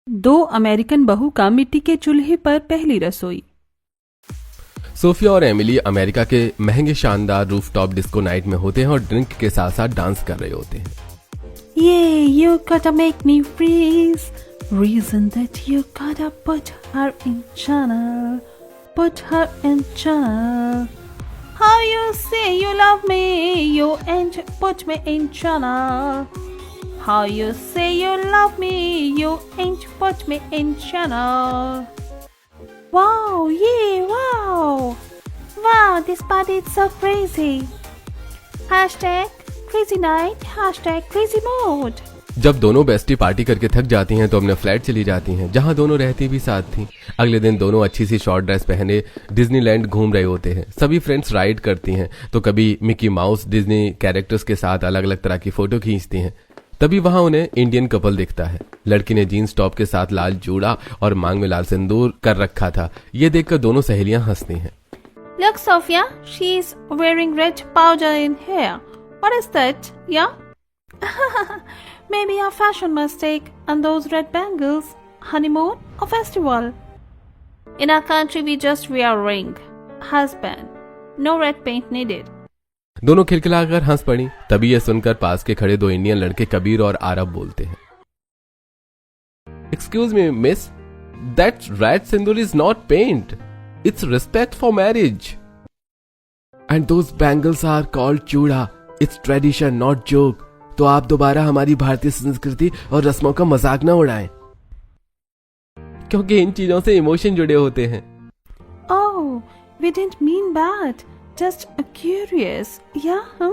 दो अमेरिकन बहू का मिट्टी के चूल्हे पर पहली रसोई। सोफिया और एमिली अमेरिका के महंगे शानदार रूफटॉप डिस्को नाइट में होते हैं और ड्रिंक के साथ साथ डांस कर रहे होते हैं। Yeah, you gotta make me freeze. Reason that you gotta put her in channel. Put her in channel. How you say you love me, you ain't put me in channel. How you say you love me, you ain't put me in channel. Wow, yeah, wow. Wow, this party is so crazy. Hashtag crazy night, hashtag crazy mood. जब दोनों bestie party करके थक जाती हैं तो अपने flat चली जाती हैं, जहां दोनों रहती भी साथ थीं। अगले दिन दोनों अच्छी सी शॉर्ट ड्रेस पहने डिज्नीलैंड घूम रहे होते हैं। सभी फ्रेंड्स राइड करती हैं, तो कभी मिकी माउस डिज्नी कैरेक्टर्स के साथ अलग अलग तरह की फोटो खींचती हैं। तभी वहां उन्हें इंडियन कपल दिखता है। लड़की ने जीन्स टॉप के साथ लाल जूड़ा और मांग में लाल सिंदूर कर रखा था। ये देखकर दोनों सहेलियां हंसती हैं। Look, Sophia, she's wearing red powder in hair. What is that? Yeah? Maybe a fashion mistake. And those red bangles? Honeymoon or festival? In our country, we just wear ring. Husband. No red paint needed. दोनों खिलखिलाकर हंस पड़ी। तभी यह सुनकर पास के खड़े दो Indian लड़के कबीर और आरब बोलते हैं, Excuse me, miss. That red sindoor is not paint. It's respect for marriage. And those bangles are called चूड़ा. It's tradition, not joke. तो आप दोबारा हमारी भारतीय संस्कृति और रस्मों का मजाक न उड़ाएं, क्योंकि इन चीजों से इमोशन जुड़े होते हैं। Oh, we didn't mean bad. Just curious. Yeah?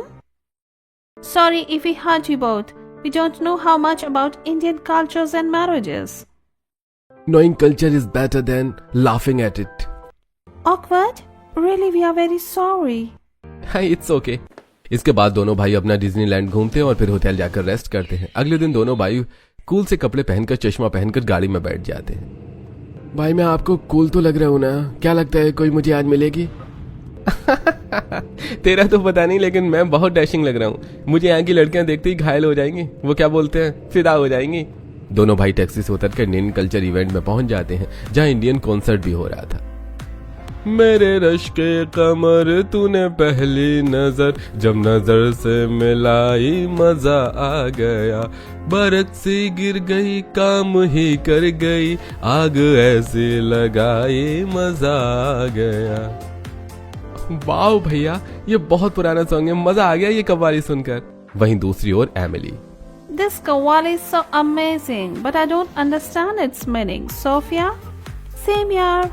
Sorry if we hurt you both. We don't know how much about Indian cultures and marriages. Knowing culture is better than laughing at it. Awkward? Really, we are very sorry. It's okay. इसके बाद दोनों भाई अपना Disneyland घूमते हैं और फिर hotel जाकर रेस्ट करते हैं। अगले दिन दोनों भाई कूल से कपड़े पहनकर चश्मा पहनकर गाड़ी में बैठ जाते हैं। भाई मैं आपको कूल तो लग रहा हूं ना? क्या लगता है कोई मुझे आज मिलेगी? तेरा तो पता नहीं, लेकिन मैं बहुत डैशिंग लग रहा हूँ। मुझे यहाँ की लड़कियां देखते ही घायल हो जाएंगी, वो क्या बोलते हैं, फिदा हो जाएंगी। दोनों भाई टैक्सी से उतरकर इंडियन कल्चर इवेंट में पहुंच जाते हैं, जहाँ इंडियन कॉन्सर्ट भी हो रहा था। मेरे रश के कमर तूने पहली नजर, जब नजर से मिलाई मजा आ गया, बरत सी गिर गई काम ही कर गई, आग ऐसी लगाई मजा आ गया। वाह भैया, ये बहुत पुराना सॉन्ग है, मजा आ गया ये कव्वाली सुनकर। वहीं दूसरी ओर Emily, This kawali is so amazing, but I don't understand its meaning. Sophia? Same here.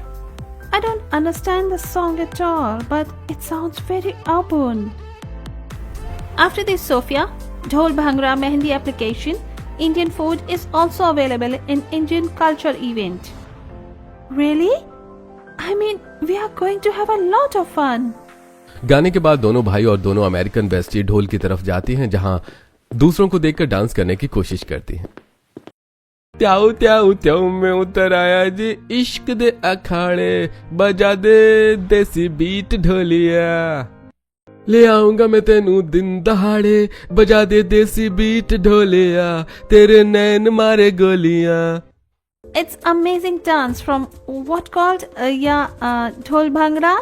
I don't understand the song at all, but it sounds very urban. After this, Sophia, Dhol Bhangra Mehendi application, Indian food is also available in Indian culture event. Really? I mean, we are going to have a lot of fun. गाने के बाद दोनों भाई और दोनों American bestie ढोल की तरफ जाती हैं, जहां दूसरों को देखकर डांस करने की कोशिश करती हैं। त्याऊ त्याऊ त्याऊ में उतर आया जी, इश्क दे अखाड़े, बजा दे देसी बीट ढोलिया, ले आऊंगा मैं तेनू दिन दहाड़े, बजा दे देसी बीट ढोलिया, तेरे नैन मारे गोलियां। It's amazing dance from what called Dhol Bhangra.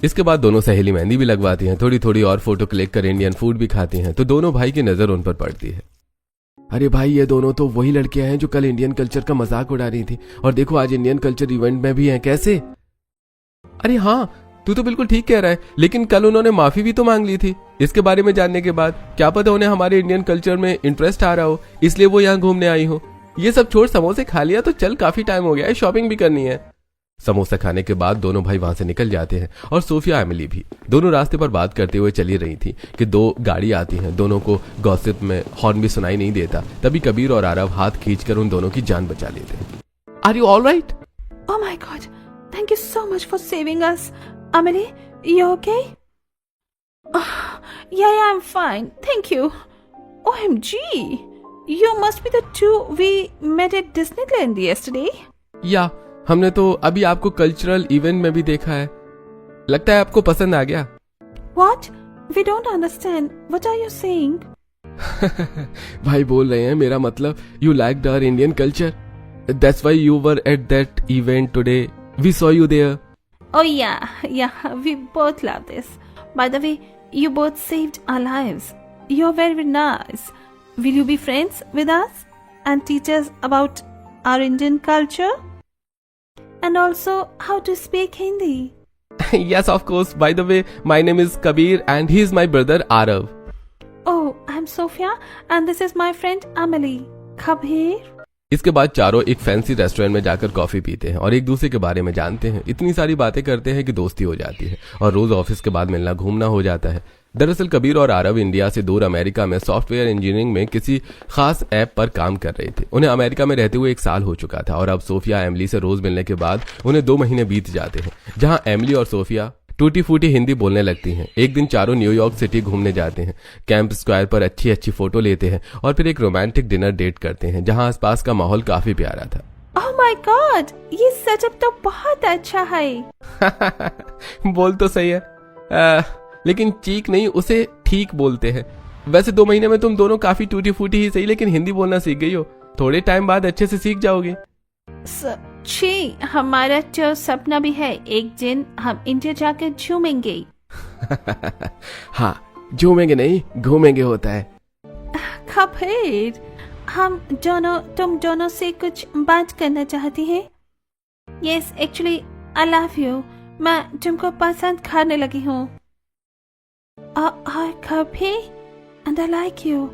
इसके बाद दोनों सहेली मेहंदी भी लगवाती हैं, थोड़ी थोड़ी और फोटो क्लिक कर इंडियन फूड भी खाती हैं। तो दोनों भाई की नजर उन पर पड़ती है। अरे भाई, ये दोनों तो वही लड़कियां हैं जो कल इंडियन कल्चर का मजाक उड़ा रही थी, और देखो आज इंडियन कल्चर इवेंट में भी हैं। कैसे? अरे हाँ, तू तो बिल्कुल ठीक कह रहा है, लेकिन कल उन्होंने माफी भी तो मांग ली थी। इसके बारे में जानने के बाद क्या पता उन्हें हमारे इंडियन कल्चर में इंटरेस्ट आ रहा हो, इसलिए वो यहाँ घूमने आई हो। ये सब छोड़, समोसे खा लिया तो चल, काफी टाइम हो गया है, शॉपिंग भी करनी है। समोसा खाने के बाद दोनों भाई वहां से निकल जाते हैं, और सोफिया एमिली भी। दोनों रास्ते पर बात करते हुए चली रही थी कि दो गाड़ी आती हैं। दोनों को गॉसिप में हॉर्न भी सुनाई नहीं देता। तभी कबीर और आरव हाथ खींचकर उन दोनों की जान बचा लेते हैं। Are you all right? Oh my God! Thank you so much for saving us. Emily, you okay? Yeah, I'm fine. Thank you. OMG! You must be the two we met at Disneyland yesterday. या हमने तो अभी आपको cultural event में भी देखा है। लगता है आपको पसंद आ गया। What? We don't understand. What are you saying? भाई बोल रहे हैं, मेरा मतलब you liked our Indian culture. That's why you were at that event today. We saw you there. Oh yeah, we both love this. By the way, you both saved our lives. You're very nice. Will you be friends with us and teach us about our Indian culture? And also how to speak Hindi. Yes, of course. By the way, my name is Kabir and he is my brother Arav. Oh, I'm Sophia and this is my friend Emily. Kabir? इसके बाद चारों एक fancy restaurant में जाकर coffee पीते हैं और एक दूसरे के बारे में जानते हैं। इतनी सारी बातें करते हैं कि दोस्ती हो जाती है और रोज ऑफिस के बाद मिलना घूमना हो जाता है। दरअसल कबीर और आरव इंडिया से दूर अमेरिका में सॉफ्टवेयर इंजीनियरिंग में किसी खास ऐप पर काम कर रहे थे। उन्हें अमेरिका में रहते हुए 1 साल हो चुका था और अब सोफिया एमिली से रोज मिलने के बाद उन्हें 2 महीने बीत जाते हैं, जहां एमिली और सोफिया टूटी फूटी हिंदी बोलने लगती हैं। एक दिन चारों न्यूयॉर्क सिटी घूमने जाते हैं, कैंप स्क्वायर पर अच्छी अच्छी फोटो लेते हैं और फिर एक रोमांटिक डिनर डेट करते हैं, जहां आसपास का माहौल काफी प्यारा था। Oh my God, ये सेटअप तो बहुत अच्छा है। बोल तो सही है, लेकिन चीक नहीं, उसे ठीक बोलते हैं। वैसे 2 महीने में तुम दोनों काफी टूटी फूटी ही सही, लेकिन हिंदी बोलना सीख गई हो। थोड़े टाइम बाद अच्छे से सीख जाओगे। छी, हमारा तो सपना भी है, एक दिन हम इंडिया जाकर झूमेंगे। हाँ, झूमेंगे नहीं, घूमेंगे होता है। कबीर, तुम दोनों से कुछ बात करना चाहती हैं? Yes, actually, I love you. मैं तुमको पसंद करने लगी हूँ। Kabir, and I like you.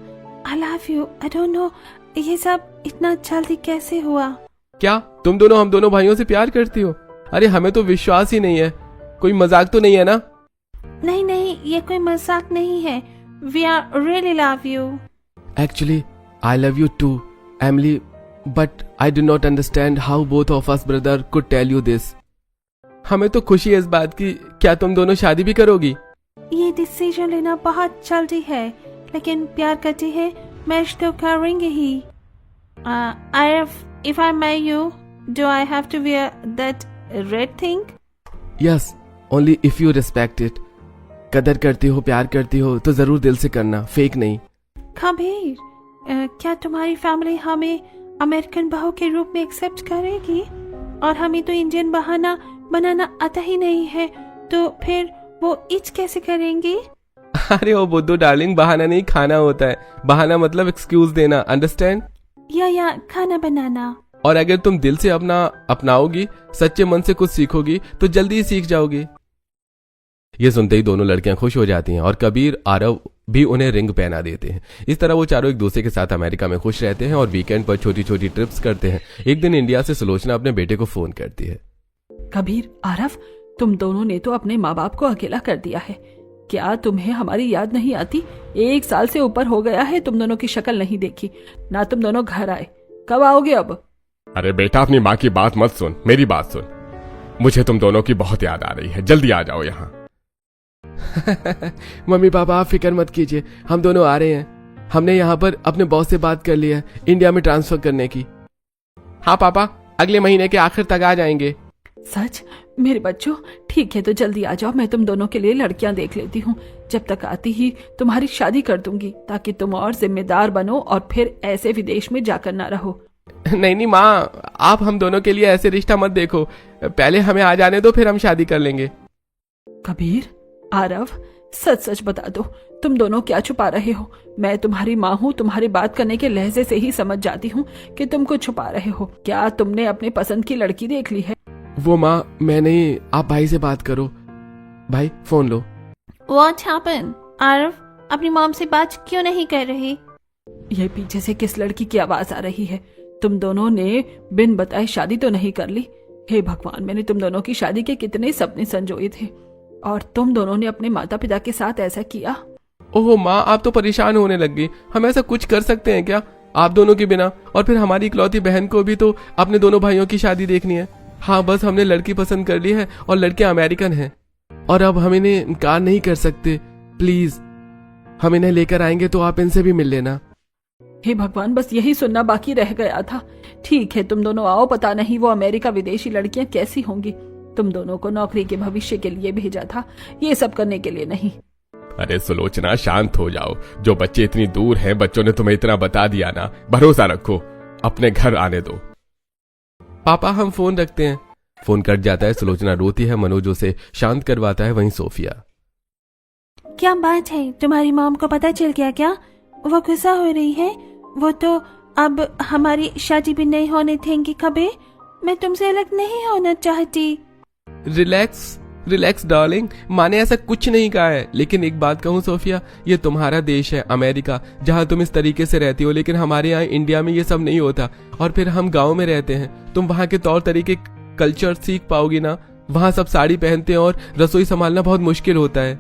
I love you. I don't know, ये सब इतना जल्दी कैसे हुआ? क्या तुम दोनों हम दोनों भाइयों से प्यार करती हो? अरे हमें तो विश्वास ही नहीं है। कोई मजाक तो नहीं है ना? नहीं, ये कोई मजाक नहीं है। We are really love you. Actually, I love you too, Emily, but I do not understand how both of us brother could tell you this. हमें तो खुशी है इस बात की। क्या तुम दोनों शादी भी करोगी? ये डिसीजन लेना बहुत जल्दी है, लेकिन प्यार करती है, मैच तो करेंगे ही। If I marry you, do I have to wear that red thing? Yes, only if you respect it. कदर करती हो, प्यार करती हो तो जरूर दिल से करना, फेक नहीं। कबीर, क्या तुम्हारी फैमिली हमें अमेरिकन बहू के रूप में एक्सेप्ट करेगी? और हमें तो इंडियन बहाना बनाना आता ही नहीं है, तो फिर वो इच कैसे करेंगी? अरे ओ बुद्धू डार्लिंग, बहाना नहीं खाना होता है। बहाना मतलब एक्सक्यूज देना, अंडरस्टैंड? या खाना बनाना। और अगर तुम दिल से अपनाओगी, सच्चे मन से कुछ सीखोगी तो जल्दी ही सीख जाओगी। ये सुनते ही दोनों लड़कियां खुश हो जाती हैं और कबीर आरव भी उन्हें रिंग पहना देते हैं। इस तरह वो चारों एक दूसरे के साथ अमेरिका में खुश रहते हैं और वीकेंड पर छोटी छोटी ट्रिप्स करते हैं। एक दिन इंडिया से सुलोचना अपने बेटे को फोन करती है। कबीर, आरव, तुम दोनों ने तो अपने माँ बाप को अकेला कर दिया है। क्या तुम्हें हमारी याद नहीं आती? 1 साल से ऊपर हो गया है, तुम दोनों की शक्ल नहीं देखी, ना तुम दोनों घर आए। कब आओगे अब? अरे बेटा, अपनी माँ की बात मत सुन, मेरी बात सुन। मुझे तुम दोनों की बहुत याद आ रही है, जल्दी आ जाओ यहाँ। मम्मी पापा आप फिक्र मत कीजिए, हम दोनों आ रहे हैं। हमने यहाँ पर अपने बॉस से बात कर ली है इंडिया में ट्रांसफर करने की। हाँ पापा, अगले महीने के आखिर तक आ जाएंगे। सच? मेरे बच्चों, ठीक है तो जल्दी आ जाओ, मैं तुम दोनों के लिए लड़कियां देख लेती हूँ। जब तक आती ही तुम्हारी शादी कर दूंगी, ताकि तुम और जिम्मेदार बनो और फिर ऐसे विदेश में जाकर ना रहो। नहीं माँ, आप हम दोनों के लिए ऐसे रिश्ता मत देखो, पहले हमें आ जाने दो, फिर हम शादी कर लेंगे। कबीर, आरव, सच सच बता दो, तुम दोनों क्या छुपा रहे हो? मैं तुम्हारी माँ हूँ, तुम्हारी बात करने के लहजे से ही समझ जाती हूँ कि तुम कुछ छुपा रहे हो। क्या तुमने अपने पसंद की लड़की देख ली है? वो माँ, मैं नहीं, आप भाई से बात करो। भाई phone low. What happened? Aarav अपनी मॉम से बात क्यों नहीं कर रही? ये पीछे से किस लड़की की आवाज आ रही है? तुम दोनों ने बिन बताए शादी तो नहीं कर ली? हे भगवान, मैंने तुम दोनों की शादी के कितने सपने संजोए थे और तुम दोनों ने अपने माता पिता के साथ ऐसा किया। ओह माँ, आप तो परेशान होने लग गई। हम ऐसा कुछ कर सकते हैं क्या आप दोनों के बिना? और फिर हमारी इकलौती बहन को भी तो अपने दोनों भाइयों की शादी देखनी है। हाँ, बस हमने लड़की पसंद कर ली है और लड़कियां अमेरिकन हैं और अब हम इन्हें इनकार नहीं कर सकते। प्लीज, हम इन्हें लेकर आएंगे तो आप इनसे भी मिल लेना। हे भगवान, बस यही सुनना बाकी रह गया था। ठीक है, तुम दोनों आओ। पता नहीं वो अमेरिका विदेशी लड़कियां कैसी होंगी। तुम दोनों को नौकरी के भविष्य के लिए भेजा था, ये सब करने के लिए नहीं। अरे सुलोचना, शांत हो जाओ। जो बच्चे इतनी दूर हैं, बच्चों ने तुम्हें इतना बता दिया ना, भरोसा रखो, अपने घर आने दो। पापा हम फोन रखते हैं। फोन कट जाता है। सुलोचना रोती है। मनोज उसे शांत करवाता है। वहीं सोफिया, क्या बात है, तुम्हारी मॉम को पता चल गया क्या? वो गुस्सा हो रही है। वो तो अब हमारी शादी भी नहीं होने देंगी कभी। मैं तुमसे अलग नहीं होना चाहती। रिलैक्स रिलैक्स डार्लिंग, माँ ने ऐसा कुछ नहीं कहा है। लेकिन एक बात कहूँ सोफिया, ये तुम्हारा देश है अमेरिका, जहाँ तुम इस तरीके से रहती हो, लेकिन हमारे यहाँ इंडिया में ये सब नहीं होता। और फिर हम गाँव में रहते हैं, तुम वहाँ के तौर तरीके कल्चर सीख पाओगी ना। वहाँ सब साड़ी पहनते हैं और रसोई संभालना बहुत मुश्किल होता है।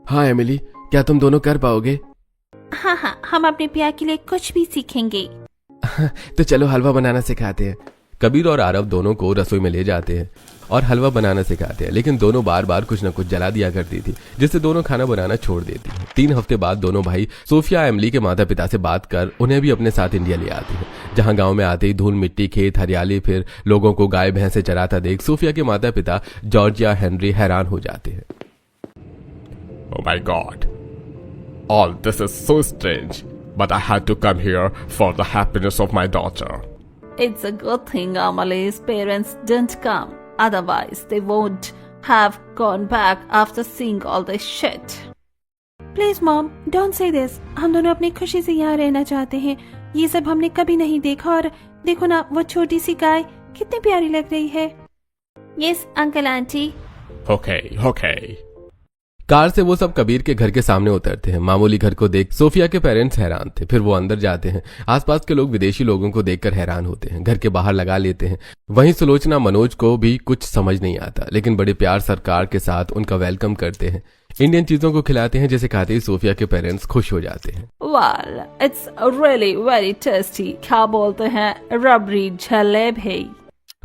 हाँ एमिली, क्या तुम दोनों कर पाओगे? हाँ, हम अपने प्यार के लिए कुछ भी सीखेंगे। तो चलो हलवा बनाना सिखाते हैं। कबीर और आरव दोनों को रसोई में ले जाते हैं और हलवा बनाना सिखाते हैं, लेकिन दोनों बार बार कुछ न कुछ जला दिया करती थी, जिससे दोनों खाना बनाना छोड़ देती हैं। 3 हफ्ते बाद दोनों भाई सोफिया एमिली के माता पिता से बात कर उन्हें भी अपने साथ इंडिया ले आते हैं, जहां गांव में आते ही धूल मिट्टी, खेत, हरियाली, फिर लोगों को गाय भैंसे चराता देख सोफिया के माता पिता जॉर्जिया हेनरी हैरान हो जाते हैं। Oh my God. All this is so strange, but I had to come here for the happiness of my daughter. It's a good thing Amale's parents didn't come. Otherwise, they won't have gone back after seeing all this shit. Please mom, don't say this. हम दोनों अपनी खुशी से यहाँ रहना चाहते हैं। ये सब हमने कभी नहीं देखा। और देखो ना, वो छोटी सी गाय कितनी प्यारी लग रही है। Yes, uncle aunty. Okay. Car से वो सब कबीर के घर के सामने उतरते हैं। मामूली घर को देख सोफिया के पेरेंट्स हैरान थे। फिर वो अंदर जाते हैं। आसपास के लोग विदेशी लोगों को देखकर हैरान होते हैं, घर के बाहर लगा लेते हैं। वहीं सुलोचना मनोज को भी कुछ समझ नहीं आता, लेकिन बड़े प्यार सरकार के साथ उनका वेलकम करते हैं। इंडियन चीजों को खिलाते हैं, जैसे खाते ही सोफिया के पेरेंट्स खुश हो जाते हैं। Well, it's really very tasty. क्या बोलते हैं, रबड़ी जलेबी।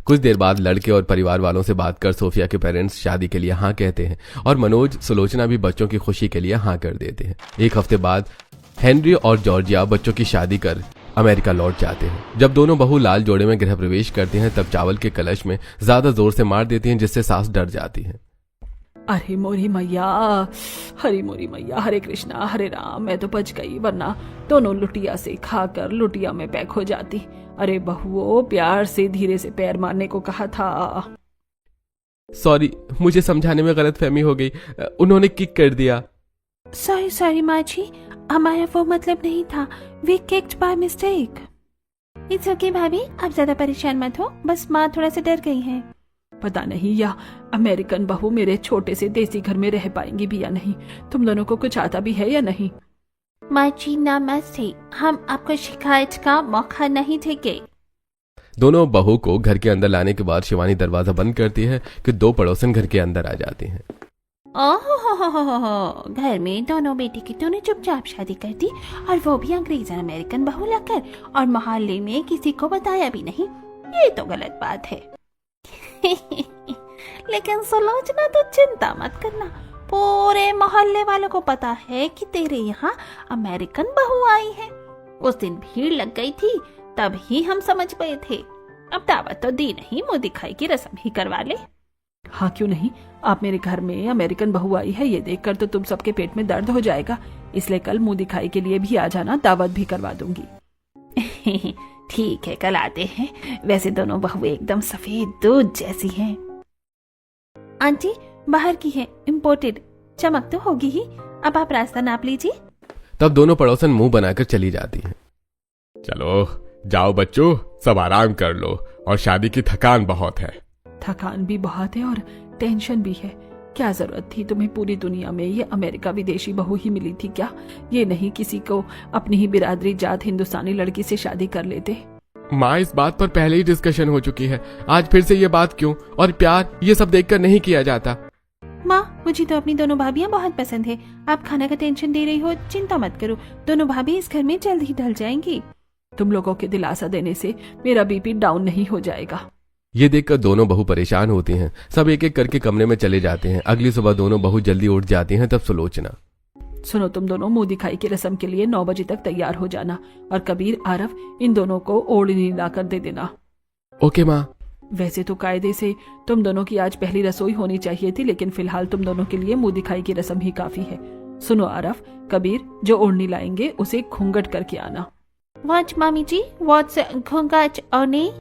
कुछ देर बाद लड़के और परिवार वालों से बात कर सोफिया के पेरेंट्स शादी के लिए हाँ कहते हैं और मनोज सुलोचना भी बच्चों की खुशी के लिए हाँ कर देते हैं। 1 हफ्ते बाद हेनरी और जॉर्जिया बच्चों की शादी कर अमेरिका लौट जाते हैं। जब दोनों बहू लाल जोड़े में गृह प्रवेश करते हैं, तब चावल के कलश में ज्यादा जोर से मार देती हैं, जिससे सास डर जाती है। अरे मोरी मैया, हरी मोरी मैया, हरे कृष्णा हरे राम, मैं तो बच गई, वरना दोनों लुटिया से खाकर लुटिया में पैक हो जाती। अरे बहुओं, प्यार से धीरे से पैर मारने को कहा था। सॉरी, मुझे समझाने में गलतफहमी हो गई, उन्होंने किक कर दिया। सॉरी माँ जी, हमारा वो मतलब नहीं था। We kicked by mistake. It's okay भाभी, आप ज्यादा परेशान मत हो, बस माँ थोड़ा सा डर गई है। पता नहीं या अमेरिकन बहू मेरे छोटे से देसी घर में रह पाएंगी भी या नहीं। तुम दोनों को कुछ आता भी है या नहीं? माँ जी नमस्ते, हम आपको शिकायत का मौका नहीं देंगे। दोनों बहू को घर के अंदर लाने के बाद शिवानी दरवाजा बंद करती है कि 2 पड़ोसन घर के अंदर आ जाते हैं। ओहो, घर में दोनों बेटी की तूने चुपचाप शादी कर दी, और वो भी अंग्रेज अमेरिकन बहू लाकर, और मोहल्ले में किसी को बताया भी नहीं। ये तो गलत बात है। लेकिन सुलोचना, तो चिंता मत करना, पूरे मोहल्ले वालों को पता है कि तेरे यहाँ अमेरिकन बहू आई है। उस दिन भीड़ लग गई थी, तब ही हम समझ गए थे। अब दावत तो दी नहीं, मुंह दिखाई की रस्म ही करवा ले। हाँ क्यों नहीं, आप मेरे घर में अमेरिकन बहू आई है ये देखकर तो तुम सबके पेट में दर्द हो जाएगा। इसलिए कल मुंह दिखाई के लिए भी आ जाना, दावत भी करवा दूंगी। ठीक है, कल आते हैं। वैसे दोनों बहू एकदम सफेद दूध जैसी हैं। आंटी बाहर की है, इम्पोर्टेड, चमक तो होगी ही। अब आप रास्ता नाप लीजिए। तब दोनों पड़ोसन मुंह बनाकर चली जाती हैं। चलो जाओ बच्चों, सब आराम कर लो, और शादी की थकान बहुत है। थकान भी बहुत है और टेंशन भी है। क्या जरूरत थी तुम्हें पूरी दुनिया में ये अमेरिका विदेशी बहू ही मिली थी क्या? ये नहीं किसी को अपनी ही बिरादरी जात हिंदुस्तानी लड़की से शादी कर लेते। माँ, इस बात पर पहले ही डिस्कशन हो चुकी है, आज फिर से ये बात क्यों? और प्यार ये सब देखकर नहीं किया जाता। माँ, मुझे तो अपनी दोनों भाभियाँ बहुत पसंद है। आप खाना का टेंशन दे रही हो, चिंता मत करो, दोनों भाभी इस घर में जल्द ही ढल जाएंगी। तुम लोगों के दिलासा देने से मेरा बीपी डाउन नहीं हो जाएगा। ये देखकर दोनों बहू परेशान होती हैं। सब एक एक करके कमरे में चले जाते हैं। अगली सुबह दोनों बहू जल्दी उठ जाती हैं। तब सुलोचना, सुनो, तुम दोनों मुंह दिखाई की रस्म के लिए 9 बजे तक तैयार हो जाना, और कबीर, आरव, इन दोनों को ओढ़नी लाकर दे देना। ओके माँ। वैसे तो कायदे से तुम दोनों की आज पहली रसोई होनी चाहिए थी, लेकिन फिलहाल तुम दोनों के लिए मुंह दिखाई की रस्म ही काफी है। सुनो आरव, कबीर, जो ओढ़नी लाएंगे उसे घूंघट करके आना। व्हाट मामी जी, व्हाट्स घूंघट ओढ़नी?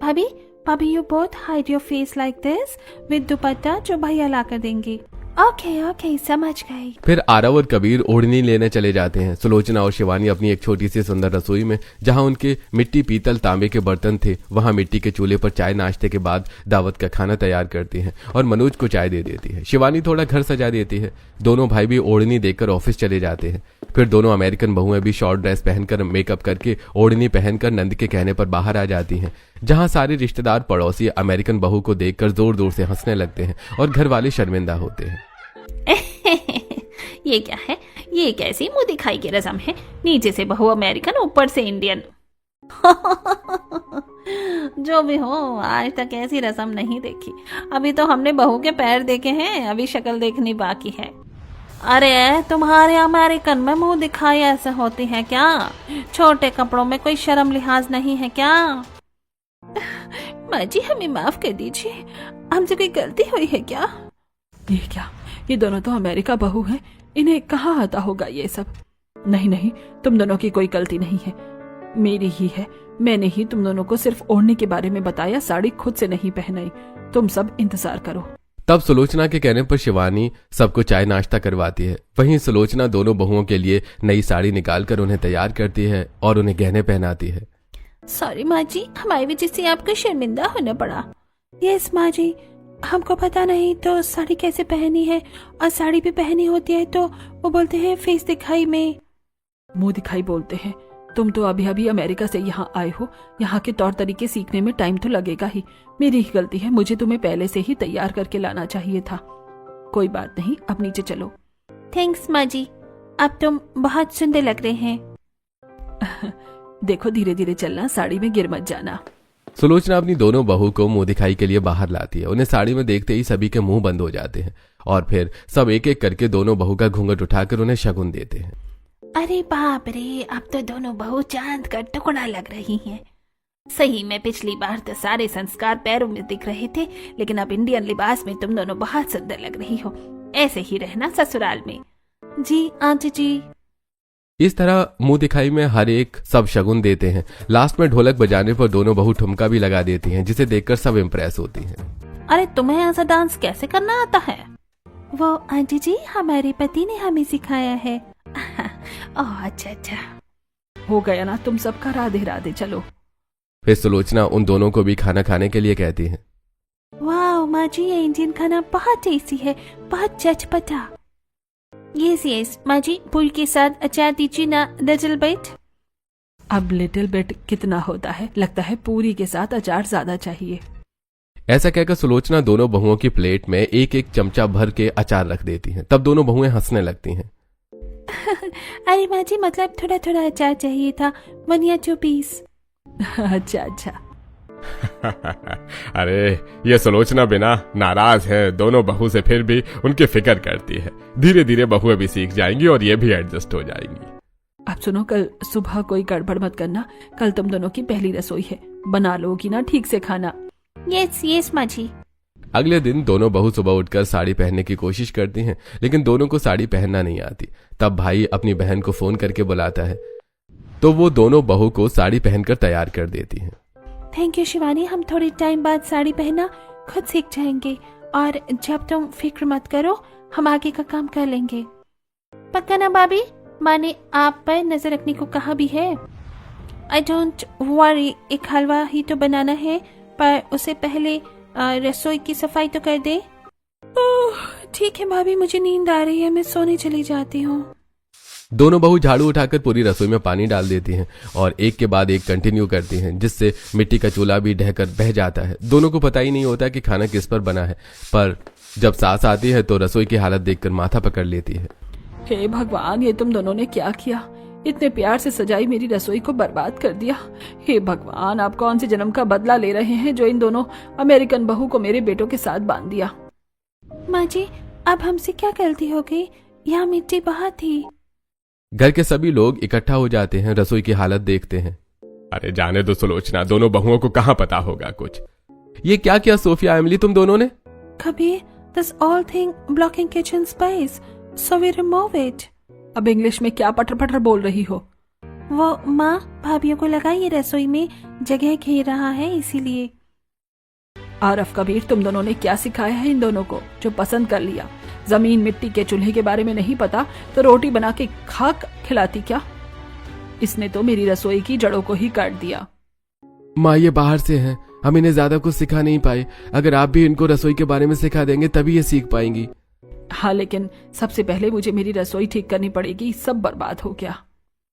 भाभी भाभी you both hide your face like this with दुपट्टा जो भैया ला कर देंगे। ओके ओके समझ गई। फिर आरव और कबीर ओढ़नी लेने चले जाते हैं। सुलोचना और शिवानी अपनी एक छोटी सी सुंदर रसोई में, जहां उनके मिट्टी पीतल तांबे के बर्तन थे, वहां मिट्टी के चूल्हे पर चाय नाश्ते के बाद दावत का खाना तैयार करती हैं और मनोज को चाय दे देती है। शिवानी थोड़ा घर सजा देती है। दोनों भाई भी ओढ़नी देकर ऑफिस चले जाते हैं। फिर दोनों अमेरिकन बहुएं भी शॉर्ट ड्रेस पहनकर मेकअप करके ओढ़नी पहनकर नंद के कहने पर बाहर आ जाती हैं, जहां सारे रिश्तेदार पड़ोसी अमेरिकन बहू को देखकर जोर जोर से हंसने लगते हैं और घर वाले शर्मिंदा होते हैं। ये क्या है? ये कैसी मुंह दिखाई की रस्म है? नीचे से बहू अमेरिकन, ऊपर से इंडियन। जो भी हो, आज तक ऐसी रस्म नहीं देखी। अभी तो हमने बहू के पैर देखे हैं, अभी शक्ल देखनी बाकी है। अरे तुम्हारे अमेरिकन में मुंह दिखाई ऐसे होती है क्या? छोटे कपड़ों में कोई शर्म लिहाज नहीं है क्या? माँ जी हमें माफ कर दीजिए, हमसे कोई गलती हुई है क्या? ये क्या, ये दोनों तो अमेरिका बहू हैं, इन्हें कहाँ आता होगा ये सब। नहीं नहीं, तुम दोनों की कोई गलती नहीं है, मेरी ही है। मैंने ही तुम दोनों को सिर्फ ओढ़ने के बारे में बताया, साड़ी खुद से नहीं पहनाई। तुम सब इंतजार करो। तब सुलोचना के कहने पर शिवानी सबको चाय नाश्ता करवाती है। वहीं सुलोचना दोनों बहुओं के लिए नई साड़ी निकालकर उन्हें तैयार करती है और उन्हें गहने पहनाती है। सॉरी माँ जी, हमारी वजह से आपको शर्मिंदा होना पड़ा। यस माँ जी, हमको पता नहीं तो साड़ी कैसे पहनी है, और साड़ी भी पहनी होती है तो वो बोलते हैं फेस दिखाई में। मुंह दिखाई बोलते हैं। तुम तो अभी अभी अमेरिका से यहाँ आए हो, यहाँ के तौर तरीके सीखने में टाइम तो लगेगा ही। मेरी ही गलती है, मुझे तुम्हें पहले से ही तैयार करके लाना चाहिए था। कोई बात नहीं, अब नीचे चलो। थैंक्स माँ जी, अब तुम बहुत सुंदर लग रहे हैं। देखो धीरे धीरे चलना, साड़ी में गिर मत जाना। सुलोचना अपनी दोनों बहू को मुंह दिखाई के लिए बाहर लाती है। उन्हें साड़ी में देखते ही सभी के मुंह बंद हो जाते हैं और फिर सब एक एक करके दोनों बहू का घूंघट उठाकर उन्हें शगुन देते हैं। अरे बाप रे, अब तो दोनों बहू चांद का टुकड़ा लग रही हैं। सही में पिछली बार तो सारे संस्कार पैरों में दिख रहे थे, लेकिन अब इंडियन लिबास में तुम दोनों बहुत सुंदर लग रही हो। ऐसे ही रहना ससुराल में। जी आंटी जी। इस तरह मुंह दिखाई में हर एक सब शगुन देते हैं। लास्ट में ढोलक बजाने पर दोनों बहू ठुमका भी लगा देती हैं, जिसे देखकर सब इम्प्रेस होती हैं। अरे तुम्हें ऐसा डांस कैसे करना आता है? वो आंटी जी हमारे पति ने हमें सिखाया है। ओह अच्छा अच्छा। हो गया ना तुम सबका, राधे राधे। चलो। फिर सुलोचना उन दोनों को भी खाना खाने के लिए कहती है। वाह माँ जी, ये इंडियन खाना बहुत टेस्टी है, बहुत चटपटा। यस यस माँ जी, फूल के साथ अचार दीजिए ना, लिटिल बिट। अब लिटिल बिट कितना होता है? लगता है पूरी के साथ अचार ज्यादा चाहिए। ऐसा कहकर सुलोचना दोनों बहुओं की प्लेट में एक एक चमचा भर के अचार रख देती हैं। तब दोनों बहुएं हंसने लगती हैं। अरे माँ जी, मतलब थोड़ा थोड़ा अचार चाहिए था, 1 या 2 पीस। अच्छा अच्छा। अरे ये सुलोचना बिना नाराज है दोनों बहू से, फिर भी उनकी फिक्र करती है। धीरे धीरे बहुएं भी सीख जाएंगी और ये भी एडजस्ट हो जाएंगी। अब सुनो, कल सुबह कोई गड़बड़ मत करना। कल तुम दोनों की पहली रसोई है, बना लोगी ना ठीक से खाना? यस यस माँ जी। अगले दिन दोनों बहू सुबह उठकर साड़ी पहनने की कोशिश करती हैं, लेकिन दोनों को साड़ी पहनना नहीं आती। तब भाई अपनी बहन को फोन करके बुलाता है, तो वो दोनों बहू को साड़ी पहनकर तैयार कर देती हैं। थैंक यू शिवानी, हम थोड़े टाइम बाद साड़ी पहनना खुद सीख जाएंगे, और जब तुम फिक्र मत करो, हम आगे का काम कर लेंगे। पक्का ना भाभी? माँ ने आप पर नजर रखने को कहा भी है। आई डोंट वरी, एक हलवा ही तो बनाना है, पर उससे पहले रसोई की सफाई तो कर दे। ठीक है भाभी, मुझे नींद आ रही है, मैं सोने चली जाती हूँ। दोनों बहू झाड़ू उठाकर पूरी रसोई में पानी डाल देती हैं और एक के बाद एक कंटिन्यू करती हैं, जिससे मिट्टी का चूल्हा भी ढहकर बह जाता है। दोनों को पता ही नहीं होता कि खाना किस पर बना है, पर जब सास आती है तो रसोई की हालत देखकर माथा पकड़ लेती है। हे भगवान, ये तुम दोनों ने क्या किया? इतने प्यार से सजाई मेरी रसोई को बर्बाद कर दिया। हे भगवान, आप कौन से जन्म का बदला ले रहे हैं जो इन दोनों अमेरिकन बहू को मेरे बेटों के साथ बांध दिया? माँ जी, अब हमसे क्या गलती हो गई? यहाँ मिट्टी बहुत थी। घर के सभी लोग इकट्ठा हो जाते हैं, रसोई की हालत देखते हैं। अरे जाने दो सुलोचना, दोनों बहुओं को कहाँ पता होगा कुछ। ये क्या किया सोफिया, एमिली, तुम दोनों ने? Kabir, this all thing blocking kitchen space, so we remove it. अब इंग्लिश में क्या पटर पटर बोल रही हो? वो माँ, भाभीियों को लगा ये रसोई में जगह घेर रहा है इसीलिए। आरफ, कबीर, तुम दोनों ने क्या सिखाया है इन दोनों को जो पसंद कर लिया? जमीन मिट्टी के चूल्हे के बारे में नहीं पता तो रोटी बना के खाक खिलाती क्या? इसने तो मेरी रसोई की जड़ों को ही काट दिया। माँ, ये बाहर से हैं, हम इन्हें ज्यादा कुछ सिखा नहीं पाए। अगर आप भी इनको रसोई के बारे में सिखा देंगे तभी ये सीख पाएंगी। हाँ, लेकिन सबसे पहले मुझे मेरी रसोई ठीक करनी पड़ेगी, सब बर्बाद हो गया।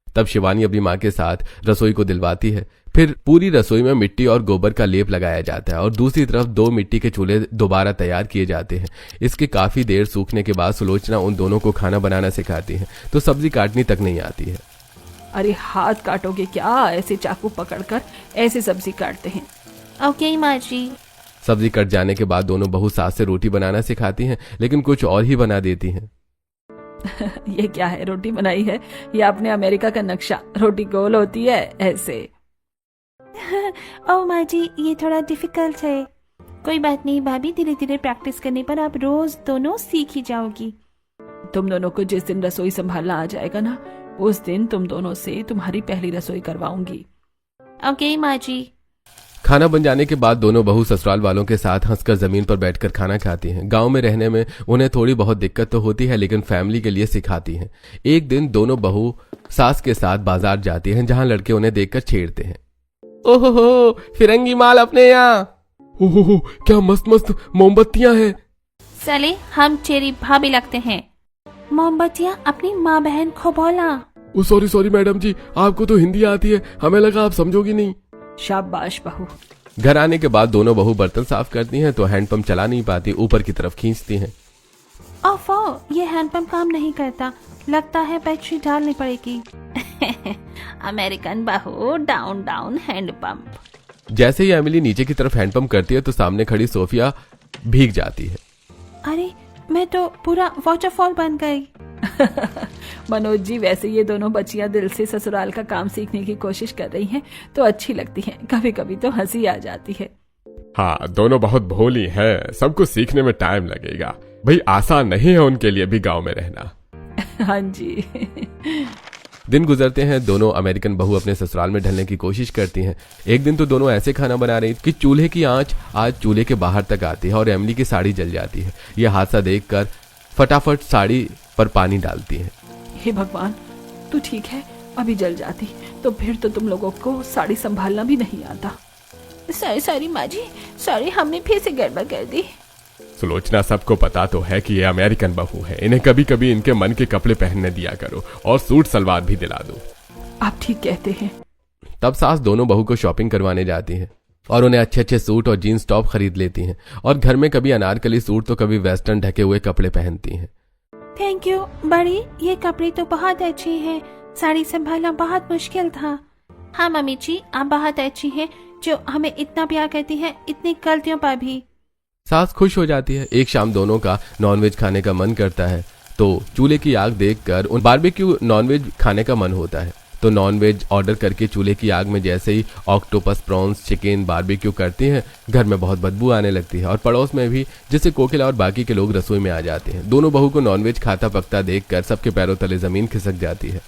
तब शिवानी अपनी माँ के साथ रसोई को दिलवाती है। फिर पूरी रसोई में मिट्टी और गोबर का लेप लगाया जाता है और दूसरी तरफ 2 मिट्टी के चूल्हे दोबारा तैयार किए जाते हैं। इसके काफी देर सूखने के बाद सुलोचना उन दोनों को खाना बनाना सिखाती है, तो सब्जी काटनी तक नहीं आती है। अरे हाथ काटोगे क्या? ऐसे चाकू पकड़कर ऐसे सब्जी काटते हैं। ओके माँ जी। सब्जी कट जाने के बाद दोनों बहू सास से रोटी बनाना सिखाती हैं, लेकिन कुछ और ही बना देती हैं। ये क्या है? रोटी बनाई है या आपने अमेरिका का नक्शा? रोटी गोल होती है ऐसे। ओ माँ जी, ये थोड़ा डिफिकल्ट है। कोई बात नहीं भाभी, धीरे धीरे प्रैक्टिस करने पर आप रोज दोनों सीख ही जाओगी। तुम दोनों को जिस दिन रसोई संभालना आ जाएगा ना, उस दिन तुम दोनों से तुम्हारी पहली रसोई करवाऊंगी। ओके माँ जी। खाना बन जाने के बाद दोनों बहू ससुराल वालों के साथ हंसकर जमीन पर बैठकर खाना खाती हैं। गांव में रहने में उन्हें थोड़ी बहुत दिक्कत तो होती है, लेकिन फैमिली के लिए सिखाती हैं। एक दिन दोनों बहू सास के साथ बाजार जाती हैं, जहां लड़के उन्हें देखकर छेड़ते हैं। ओहो, फिरंगी माल अपने यहाँ। ओहो, क्या मस्त मस्त मोमबत्तियां हैं। चले, हम चेरी भाभी लगते हैं। मोमबत्तियाँ अपनी माँ बहन को बोला। ओ सॉरी मैडम जी, आपको तो हिंदी आती है, हमें लगा आप समझोगी नहीं। शाबाश बहू। घर आने के बाद दोनों बहू बर्तन साफ करती हैं तो हैंडपंप चला नहीं पाती, ऊपर की तरफ खींचती हैं। ओफो, ये हैंडपंप काम नहीं करता, लगता है बैटरी डालनी पड़ेगी। अमेरिकन बहू, डाउन डाउन हैंडपंप। जैसे ही एमिली नीचे की तरफ हैंडपंप करती है तो सामने खड़ी सोफिया भीग जाती है। अरे, मैं तो पूरा वाटरफॉल बन गई। मनोज जी, वैसे ये दोनों बच्चियां दिल से ससुराल का काम सीखने की कोशिश कर रही हैं तो अच्छी लगती हैं, कभी कभी तो हंसी आ जाती है। हाँ, दोनों बहुत भोली हैं, सब कुछ सीखने में टाइम लगेगा भाई, आसान नहीं है उनके लिए भी गांव में रहना। हाँ जी। दिन गुजरते हैं, दोनों अमेरिकन बहू अपने ससुराल में ढलने की कोशिश करती हैं। एक दिन तो दोनों ऐसे खाना बना रही कि चूल्हे की आंच आज चूल्हे के बाहर तक आती है और एमिली की साड़ी जल जाती है। यह हादसा देखकर फटाफट साड़ी पर पानी डालती है। हे भगवान, तू ठीक है? अभी जल जाती तो फिर तो तुम लोगों को साड़ी संभालना भी नहीं आता। सॉरी माँ जी, सॉरी, हमने फिर से गड़बड़ कर दी। सुलोचना, सबको पता तो है कि ये अमेरिकन बहू है, इन्हें कभी कभी इनके मन के कपड़े पहनने दिया करो और सूट सलवार भी दिला दो। आप ठीक कहते हैं। तब सास दोनों बहू को शॉपिंग करवाने जाती है और उन्हें अच्छे अच्छे सूट और जीन्स टॉप खरीद लेती हैं और घर में कभी अनारकली सूट तो कभी वेस्टर्न ढके हुए कपड़े पहनती हैं। थैंक यू बड़ी, ये कपड़े तो बहुत अच्छे हैं, साड़ी संभालना बहुत मुश्किल था। हाँ मम्मी जी, आप बहुत अच्छी हैं जो हमें इतना प्यार करती हैं, इतनी गलतियों पर भी। सास खुश हो जाती है। एक शाम दोनों का नॉनवेज खाने का मन करता है तो चूल्हे की आग देखकर उन बारबेक्यू नॉनवेज खाने का मन होता है, तो नॉनवेज ऑर्डर करके चूल्हे की आग में जैसे ही ऑक्टोपस, प्रॉन्स, चिकन बारबेक्यू करती हैं, घर में बहुत बदबू आने लगती है और पड़ोस में भी, जिससे कोकिला और बाकी के लोग रसोई में आ जाते हैं। दोनों बहू को नॉनवेज खाता पकता देखकर सबके पैरों तले जमीन खिसक जाती है।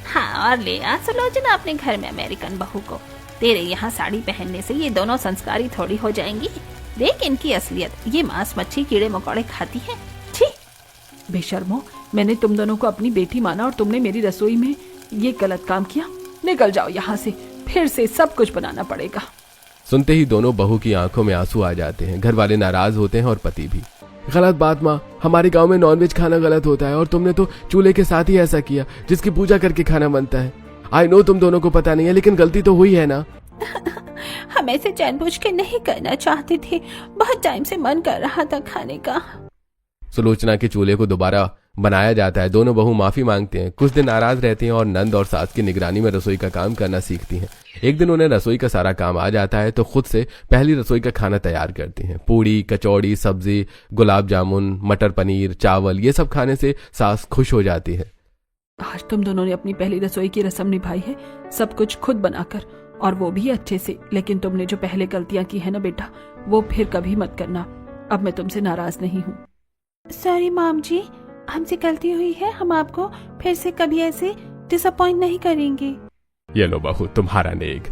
हाँ, और ले आ सुलोचना अपने घर में अमेरिकन बहू को। तेरे यहाँ साड़ी पहनने से ये दोनों संस्कारी थोड़ी हो जाएंगी। देख इनकी असलियत, ये मांस मच्छी कीड़े मकोड़े खाती है। छी, बेशर्मो, मैंने तुम दोनों को अपनी बेटी माना और तुमने मेरी रसोई में ये गलत काम किया। निकल जाओ यहाँ से, फिर से सब कुछ बनाना पड़ेगा। सुनते ही दोनों बहू की आंखों में आंसू आ जाते हैं। घर वाले नाराज होते हैं और पति भी। गलत बात माँ, हमारे गांव में नॉनवेज खाना गलत होता है और तुमने तो चूल्हे के साथ ही ऐसा किया जिसकी पूजा करके खाना बनता है। आई नो तुम दोनों को पता नहीं है, लेकिन गलती तो हुई है ना। हम ऐसे जानबूझ के नहीं करना चाहते थे, बहुत टाइम से मन कर रहा था खाने का। सुलोचना के चूल्हे को दोबारा बनाया जाता है। दोनों बहू माफी मांगते हैं, कुछ दिन नाराज रहती हैं और नंद और सास की निगरानी में रसोई का काम करना सीखती हैं। एक दिन उन्हें रसोई का सारा काम आ जाता है तो खुद से पहली रसोई का खाना तैयार करती हैं। पूड़ी, कचौड़ी, सब्जी, गुलाब जामुन, मटर पनीर, चावल, ये सब खाने से सास खुश हो जाती है। आज तुम दोनों ने अपनी पहली रसोई की रस्म निभाई है, सब कुछ खुद बनाकर, और वो भी अच्छे से। लेकिन तुमने जो पहले गलतियां की है ना बेटा, वो फिर कभी मत करना। अब मैं तुमसे नाराज नहीं हूँ। सॉरी मॉम जी, हमसे गलती हुई है, हम आपको फिर से कभी ऐसे डिसअपॉइंट नहीं करेंगे। ये लो बहू तुम्हारा नेक।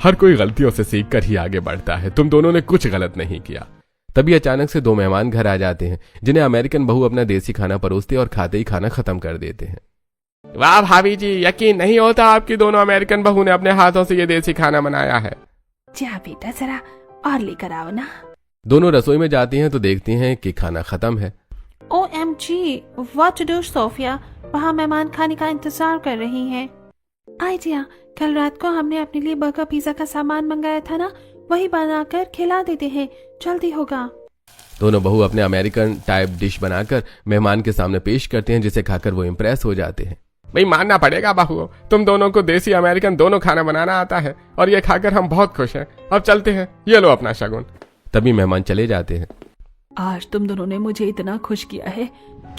हर कोई गलतियों से सीख कर ही आगे बढ़ता है, तुम दोनों ने कुछ गलत नहीं किया। तभी अचानक से 2 मेहमान घर आ जाते हैं, जिन्हें अमेरिकन बहू अपना देसी खाना परोसती है और खाते ही खाना खत्म कर देते हैं। वाह भाभी जी, यकीन नहीं होता आपकी दोनों अमेरिकन बहू ने अपने हाथों से ये देसी खाना बनाया है। जा बेटा जरा और लेकर आओ ना। दोनों रसोई में जाती हैं तो देखती हैं कि खाना खत्म है। OMG, what to do Sophia, वहाँ मेहमान खाने का इंतजार कर रही हैं। आइडिया, कल रात को हमने अपने लिए बर्गर पिज्जा का सामान मंगाया था ना, वही बनाकर खिला देते हैं, जल्दी होगा। दोनों बहू अपने अमेरिकन टाइप डिश बनाकर मेहमान के सामने पेश करते हैं, जिसे खाकर वो इम्प्रेस हो जाते हैं। भाई मानना पड़ेगा बहू, तुम दोनों को देसी अमेरिकन दोनों खाना बनाना आता है और ये खाकर हम बहुत खुश हैं। अब चलते हैं, ये लो अपना शगुन। तभी मेहमान चले जाते हैं। आज तुम दोनों ने मुझे इतना खुश किया है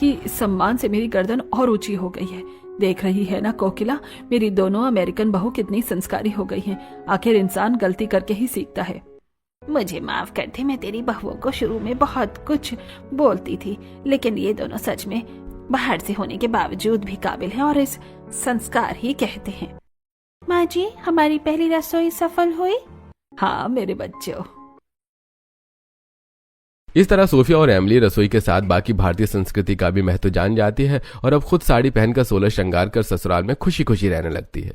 कि सम्मान से मेरी गर्दन और ऊंची हो गई है। देख रही है ना कोकिला, मेरी दोनों अमेरिकन बहू कितनी संस्कारी हो गई हैं। आखिर इंसान गलती करके ही सीखता है। मुझे माफ कर दे, मैं तेरी बहुओं को शुरू में बहुत कुछ बोलती थी, लेकिन ये दोनों सच में बाहर से होने के बावजूद भी काबिल हैं और इस संस्कार ही कहते हैं। माँ जी, हमारी पहली रसोई सफल हुई? हाँ मेरे बच्चों। इस तरह सोफिया और एमिली रसोई के साथ बाकी भारतीय संस्कृति का भी महत्व जान जाती है और अब खुद साड़ी पहनकर 16 श्रृंगार कर ससुराल में खुशी खुशी रहने लगती है।